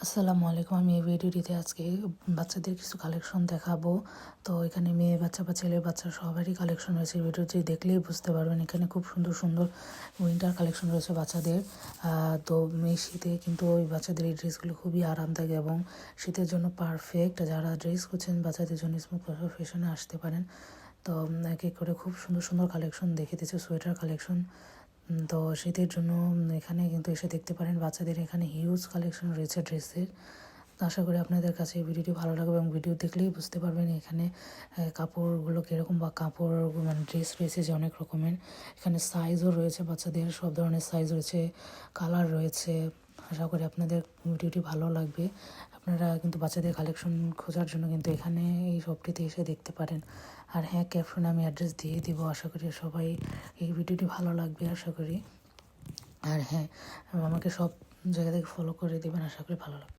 আসসালামু আলাইকুম। আমি এই ভিডিওটিতে আজকে বাচ্চাদের কিছু কালেকশন দেখাবো। তো এখানে মেয়ে বাচ্চা বা ছেলে বাচ্চা সবারই কালেকশন রয়েছে। ভিডিওটি দেখলেই বুঝতে পারবেন। এখানে খুব সুন্দর সুন্দর উইন্টার কালেকশন রয়েছে বাচ্চাদের। তো এই শীতে কিন্তু ওই বাচ্চাদের এই ড্রেসগুলো খুবই আরামদায়ক এবং শীতের জন্য পারফেক্ট। যারা ড্রেস করছেন বাচ্চাদের জন্য স্মুথ ফ্যাশনে আসতে পারেন। তো এক এক করে খুব সুন্দর সুন্দর কালেকশন দেখে দিচ্ছে, সোয়েটার কালেকশন। তো শীতের জন্য এখানে কিন্তু এসে দেখতে পারেন। বাচ্চাদের এখানে হিউজ কালেকশন রয়েছে ড্রেসের। তো আশা করি আপনাদের কাছে এই ভিডিওটি ভালো লাগবে এবং ভিডিও দেখলেই বুঝতে পারবেন এখানে কাপড়গুলো কীরকম বা কাপড় মানে ড্রেস রয়েছে যে অনেক রকমের। এখানে সাইজও রয়েছে, বাচ্চাদের সব ধরনের সাইজ রয়েছে, কালার রয়েছে। আশা করি আপনাদের ভিডিওটি ভালো লাগবে। আপনারা কিন্তু বাচ্চাদের কালেকশন খোঁজার জন্য কিন্তু এখানে এই শপটিতে এসে দেখতে পারেন। আর হ্যাঁ, ক্যাপশনে আমি অ্যাড্রেস দিয়ে দিব। আশা করি সবাই এই ভিডিওটি ভালো লাগবে আশা করি। আর হ্যাঁ, আমাকে সব জায়গা থেকে ফলো করে দেবেন, আশা করি ভালো লাগবে।